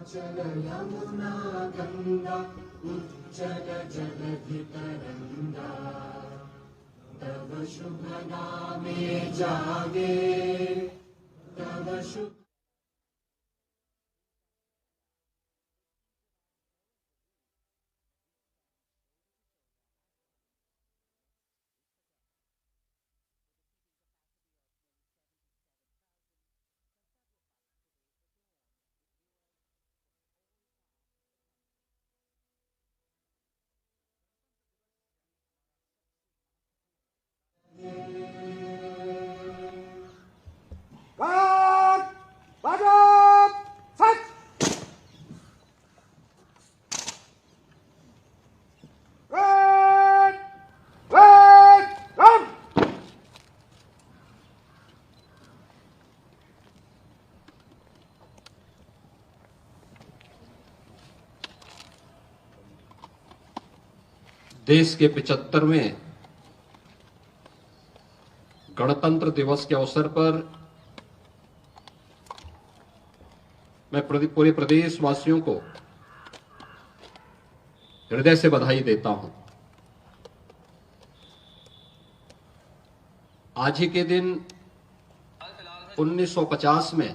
चल यमुना गंगा उज्जल जलधि तरंगा, तव शुभ नामे जागे तव शुभ। देश के 75वें गणतंत्र दिवस के अवसर पर मैं पूरे प्रदेशवासियों को हृदय से बधाई देता हूं। आज ही के दिन 1950 में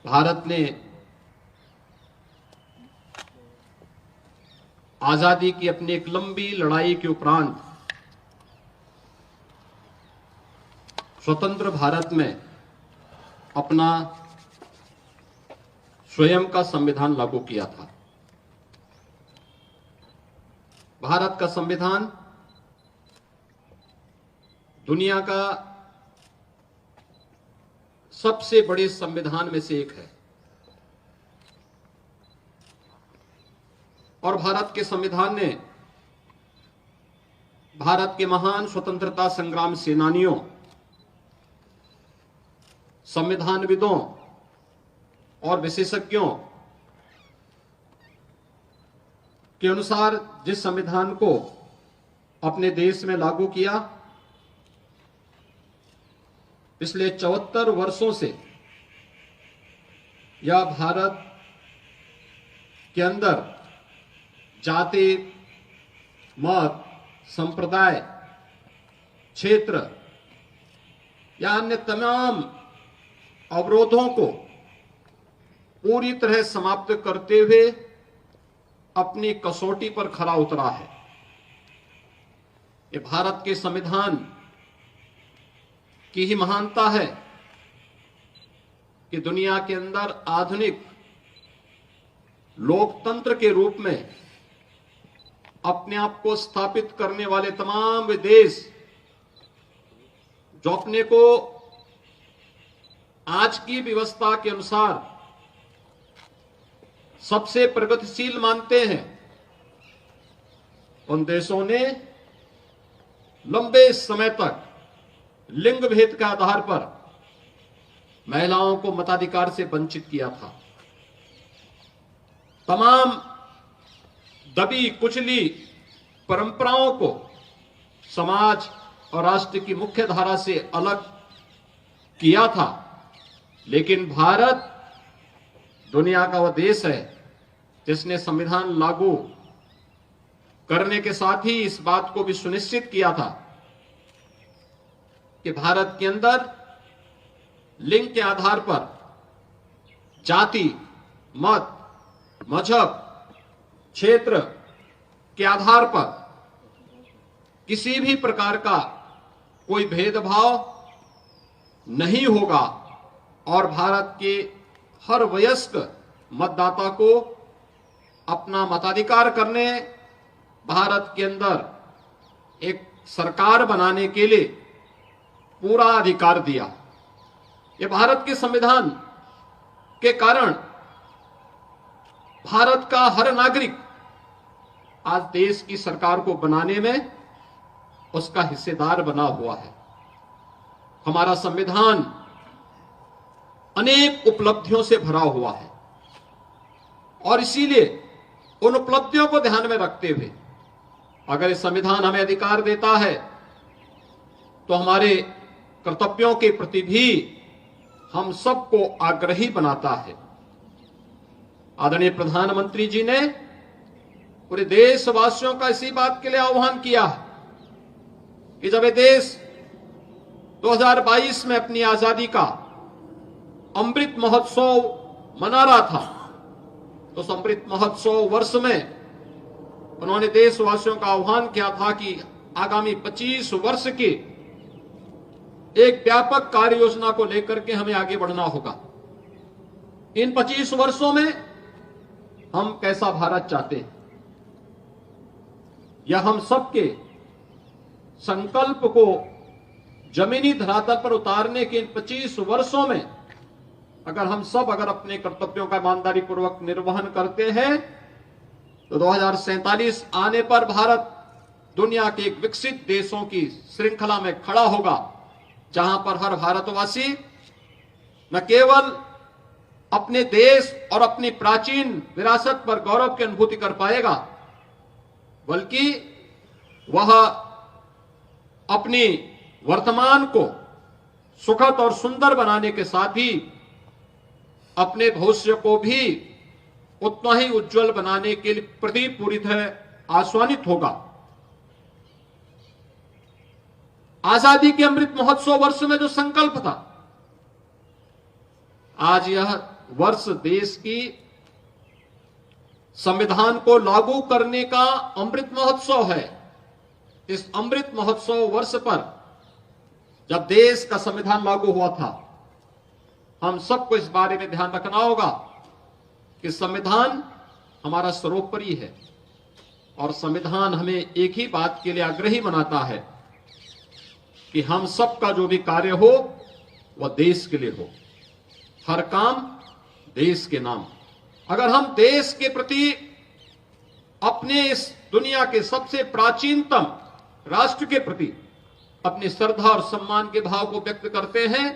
भारत ने आजादी की अपनी एक लंबी लड़ाई के उपरांत स्वतंत्र भारत में अपना स्वयं का संविधान लागू किया था। भारत का संविधान दुनिया का सबसे बड़े संविधान में से एक है और भारत के संविधान ने भारत के महान स्वतंत्रता संग्राम सेनानियों, संविधानविदों और विशेषज्ञों के अनुसार जिस संविधान को अपने देश में लागू किया, पिछले 74 वर्षों से यह भारत के अंदर जाति, मत, संप्रदाय, क्षेत्र या अन्य तमाम अवरोधों को पूरी तरह समाप्त करते हुए अपनी कसौटी पर खरा उतरा है। ये भारत के संविधान की ही महानता है कि दुनिया के अंदर आधुनिक लोकतंत्र के रूप में अपने आप को स्थापित करने वाले तमाम देश जो अपने को आज की व्यवस्था के अनुसार सबसे प्रगतिशील मानते हैं, उन देशों ने लंबे समय तक लिंग भेद के आधार पर महिलाओं को मताधिकार से वंचित किया था। तमाम दबी कुचली परंपराओं को समाज और राष्ट्र की मुख्य धारा से अलग किया था। लेकिन भारत दुनिया का वह देश है जिसने संविधान लागू करने के साथ ही इस बात को भी सुनिश्चित किया था कि भारत के अंदर लिंग के आधार पर जाति, मत, मजहब, क्षेत्र के आधार पर किसी भी प्रकार का कोई भेदभाव नहीं होगा और भारत के हर वयस्क मतदाता को अपना मताधिकार करने, भारत के अंदर एक सरकार बनाने के लिए पूरा अधिकार दिया। ये भारत के संविधान के कारण भारत का हर नागरिक आज देश की सरकार को बनाने में उसका हिस्सेदार बना हुआ है। हमारा संविधान अनेक उपलब्धियों से भरा हुआ है और इसीलिए उन उपलब्धियों को ध्यान में रखते हुए अगर ये संविधान हमें अधिकार देता है तो हमारे कर्तव्यों के प्रति भी हम सबको आग्रही बनाता है। आदरणीय प्रधानमंत्री जी ने पूरे देशवासियों का इसी बात के लिए आह्वान किया कि जब ये देश 2022 में अपनी आजादी का अमृत महोत्सव मना रहा था, तो उस अमृत महोत्सव वर्ष में उन्होंने देशवासियों का आह्वान किया था कि आगामी 25 वर्ष की एक व्यापक कार्य योजना को लेकर के हमें आगे बढ़ना होगा। इन 25 वर्षों में हम कैसा भारत चाहते हैं, यह हम सबके संकल्प को जमीनी धरातल पर उतारने के इन 25 वर्षों में अगर अपने कर्तव्यों का ईमानदारी पूर्वक निर्वहन करते हैं तो 2047 आने पर भारत दुनिया के एक विकसित देशों की श्रृंखला में खड़ा होगा, जहां पर हर भारतवासी न केवल अपने देश और अपनी प्राचीन विरासत पर गौरव की अनुभूति कर पाएगा, बल्कि वह अपनी वर्तमान को सुखद और सुंदर बनाने के साथ ही अपने भविष्य को भी उतना ही उज्जवल बनाने के प्रति पूरी तरह आश्वानित होगा। आजादी के अमृत महोत्सव वर्ष में जो संकल्प था, आज यह वर्ष देश की संविधान को लागू करने का अमृत महोत्सव है। इस अमृत महोत्सव वर्ष पर जब देश का संविधान लागू हुआ था, हम सबको इस बारे में ध्यान रखना होगा कि संविधान हमारा सर्वोपरि है और संविधान हमें एक ही बात के लिए आग्रही बनाता है कि हम सबका जो भी कार्य हो वह देश के लिए हो, हर काम देश के नाम। अगर हम देश के प्रति अपने इस दुनिया के सबसे प्राचीनतम राष्ट्र के प्रति अपनी श्रद्धा और सम्मान के भाव को व्यक्त करते हैं,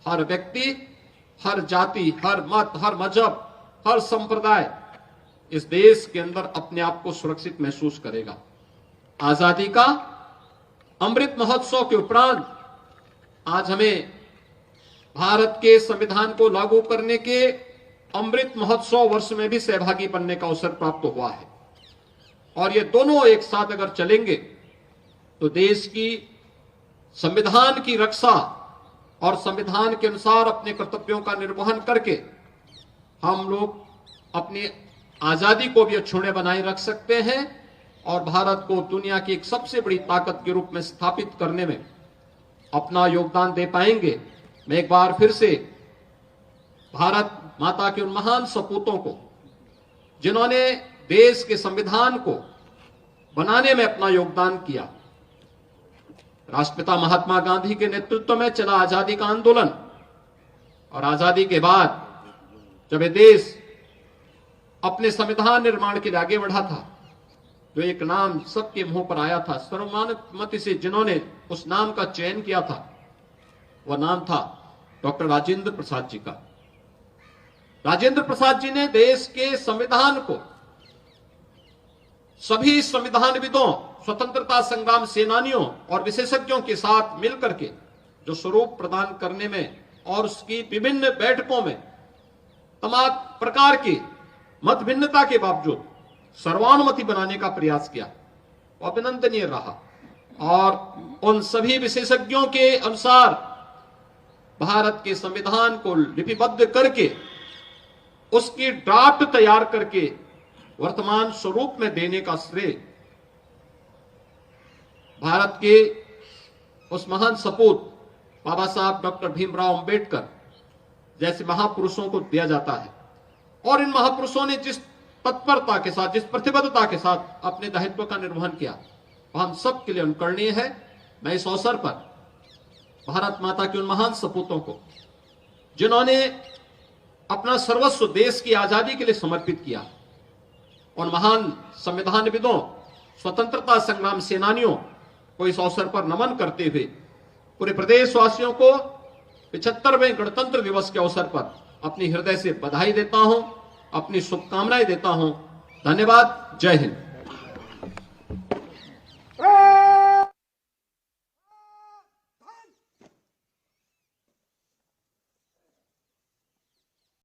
हर व्यक्ति, हर जाति, हर मत, हर मजहब, हर संप्रदाय इस देश के अंदर अपने आप को सुरक्षित महसूस करेगा। आजादी का अमृत महोत्सव के उपरांत आज हमें भारत के संविधान को लागू करने के अमृत महोत्सव वर्ष में भी सहभागी बनने का अवसर प्राप्त हुआ है और ये दोनों एक साथ अगर चलेंगे तो देश की संविधान की रक्षा और संविधान के अनुसार अपने कर्तव्यों का निर्वहन करके हम लोग अपनी आजादी को भी अक्षुण्य बनाए रख सकते हैं और भारत को दुनिया की एक सबसे बड़ी ताकत के रूप में स्थापित करने में अपना योगदान दे पाएंगे। मैं एक बार फिर से भारत माता के उन महान सपूतों को, जिन्होंने देश के संविधान को बनाने में अपना योगदान किया, राष्ट्रपिता महात्मा गांधी के नेतृत्व में चला आजादी का आंदोलन और आजादी के बाद जब ये देश अपने संविधान निर्माण के लिए आगे बढ़ा था, जो एक नाम सबके मुंह पर आया था, सर्वमान्यमति से जिन्होंने उस नाम का चयन किया था, वह नाम था डॉक्टर राजेंद्र प्रसाद जी का। राजेंद्र प्रसाद जी ने देश के संविधान को सभी संविधानविदों, स्वतंत्रता संग्राम सेनानियों और विशेषज्ञों के साथ मिलकर के जो स्वरूप प्रदान करने में और उसकी विभिन्न बैठकों में तमाम प्रकार की मत भिन्नता के बावजूद सर्वानुमति बनाने का प्रयास किया, वो अभिनंदनीय रहा। और उन सभी विशेषज्ञों के अनुसार भारत के संविधान को लिपिबद्ध करके उसकी ड्राफ्ट तैयार करके वर्तमान स्वरूप में देने का श्रेय भारत के उस महान सपूत बाबा साहब डॉक्टर भीमराव अंबेडकर जैसे महापुरुषों को दिया जाता है। और इन महापुरुषों ने जिस तत्परता के साथ, जिस प्रतिबद्धता के साथ अपने दायित्व का निर्वहन किया, वह हम सब के लिए अनुकरणीय है। मैं इस अवसर पर भारत माता के उन महान सपूतों को, जिन्होंने अपना सर्वस्व देश की आजादी के लिए समर्पित किया, उन महान संविधानविदों, स्वतंत्रता संग्राम सेनानियों को इस अवसर पर नमन करते हुए पूरे प्रदेशवासियों को 75वें गणतंत्र दिवस के अवसर पर अपनी हृदय से बधाई देता हूं, अपनी शुभकामनाएं देता हूं। धन्यवाद। जय हिंद।